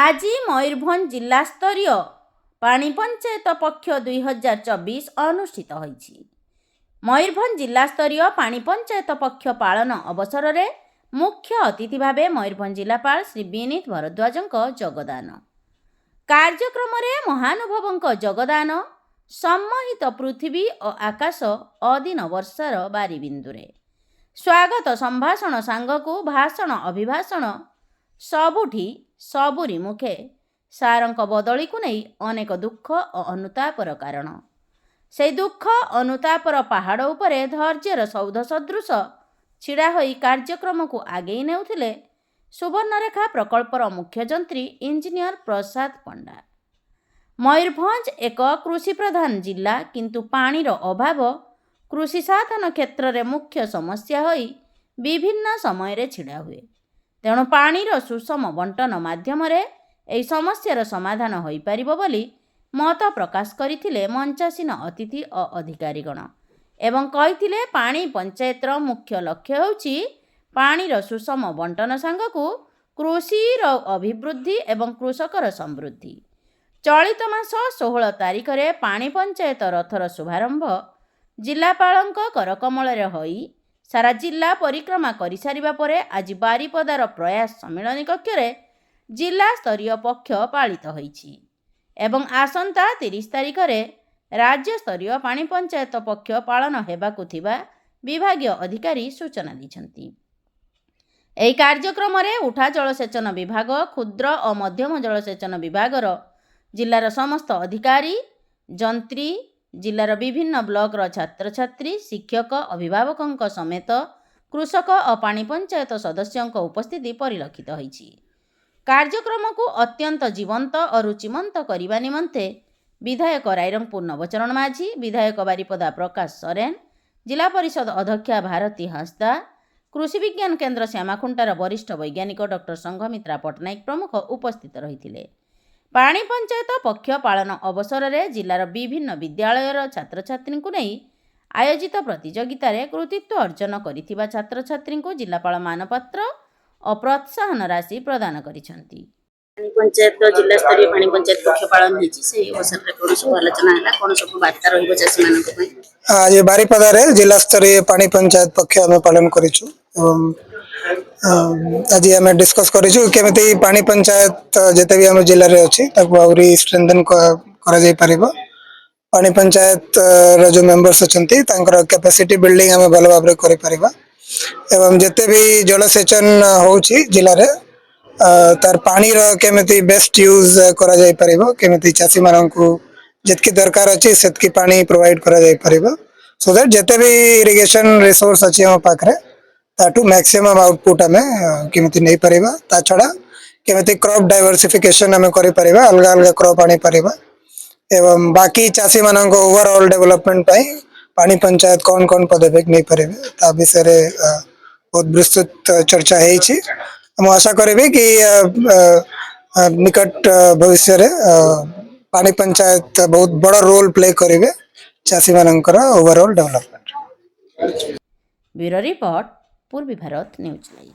आज मयूरभंज जिला स्तरीय पानी पंचायत पक्ष 2024 अनुष्ठित होईछि। मयूरभंज जिला स्तरीय पानी पंचायत पक्ष पालन अवसर में मुख्य अतिथि भावे मयूरभंज जिलापाल श्री विनीत भरद्वाजଙ୍କ योगदान। कार्यक्रम में महानुभावଙ୍କ योगदान सम्मोहित पृथ्वी और आकाश अदिन वर्षार बारीबिंदुरे स्वागत संभाषण सांगकु भाषण अभिभाषण सबुठी सबुरी मुखे सारंक बदली को नहीं अनेक दुख और अनुतापर कारण से दुख अनुतापर पहाड़ उपरे धैर्यर सौध सदृश छिड़ा होई कार्यक्रम को आगे नेउथिले सुवर्णरेखा प्रकल्पर मुख्य जंत्री इंजीनियर प्रसाद पंडा। मयूरभंज एक कृषि प्रधान जिला किंतु पानीर अभाव कृषि साधन क्षेत्र में मुख्य समस्या होई विभिन्न समय रे छिड़ा हुए। तेणु पानीर सुषम बंटन माध्यम यही समस्यार समाधान हो पारिबो बोली मत प्रकाश करथिले मंचासीन अतिथि और अधिकारीगण एवं कहिथिले पानी पंचायतर मुख्य लक्ष्य होउछि पानीर सुषम बंटन सांगकु कृषिर अभिवृद्धि एवं कृषकर समृद्धि। चलित मास 16 तारिख रे पानी पंचायत रथर शुभारंभ जिलापालଙ୍କ करकमल होई सारा जिला परिक्रमा कर सारिबा परे आज बारिपदार प्रयास सम्मेलन कक्ष रे जिला स्तरीय पक्ष पालित होईछि एवं आसंता 30 तारिख रे राज्य स्तरीय पानी पंचायत पक्ष पालन हेबाकु थिबा विभागीय अधिकारी सूचना दैछन्ति। एही कार्यक्रम रे उठा जलसेचन विभाग क्षुद्र और मध्यम जलसेचन विभागर जिलार समस्त अधिकारी जंत्री जिलार विभिन्न ब्लॉकर छात्र छात्री शिक्षक अभिभावकों समेत कृषक और पानी पंचायत सदस्यों उपस्थिति परिलक्षित होईछि। कार्यक्रम को अत्यंत जीवंत और रुचिमंत करने निमंते विधायक रायरंगपुर नवचरण माझी, विधायक बारिपदा प्रकाश सोरेन, जिला परिषद अध्यक्षा भारती हांसदा, कृषि विज्ञान केन्द्र श्यामाखुंटार वरिष्ठ वैज्ञानिक डॉक्टर संघमित्रा पट्टनायक प्रमुख उपस्थित रहिथिले। पानी पंचायत पक्ष पालन अवसर में जिलार विभिन्न विद्यालयर छात्र छात्री को नहीं आयोजित प्रतियोगिता रे कृतित्व अर्जन करिथिबा छात्र छात्री को जिलापाल मानपत्र और प्रोत्साहन राशि प्रदान करिसंती। पानी पंचायत जिला स्तरीय पानी पंचायत पक्ष पालन होईछि से अवसर रे कोन सब आलोचना हला कोन सब वार्ता रहइबो चासी मानक पय आज बारिपदा रे जिला स्तरीय पानी पंचायत पक्ष हम पालन करिछु एवं आज हम डिस्कस करिछु केमिति पानी पंचायत जते भी हम जिल्ला रे अछि ताको आउरी स्ट्रेंथन करा जाय परिबो। पानी पंचायत रो जो मेंबर्स अछंती तांकर कैपेसिटी बिल्डिंग हम भल भाबरे करि परिबा एवं जते भी जलसेचन होउछि जिल्ला रे तार पानी रो केमिति बेस्ट यूज करा जाय परिबो केमिति चासी माननकु जतकी दरकार अछि सेतकी पानी प्रोवाइड करा जाय परिबो सो दैट जते भी इरिगेशन रिसोर्स अछि हम पाखरे ताटू मैक्सिमम आउटपुट हमें केमिति नै परिबा। ता छडा केमिति क्रॉप डाइवर्सिफिकेशन हमें करि परिबा अलग अलग क्रॉप आनी परिबा एवं बाकी चासी माननको ओवरऑल डेवलपमेंट पई पानी पंचायत कौन कौन पदक्षेप नै परिबे ता विषय रे बहुत विस्तृत चर्चा है। हम आशा करें कि निकट भविष्य रे पानी पंचायत बहुत बड़ा रोल प्ले करेंगे चासी मानकर ओवरऑल डेवलपमेंट। ब्यूरो रिपोर्ट पूर्वी भारत न्यूज लाइव।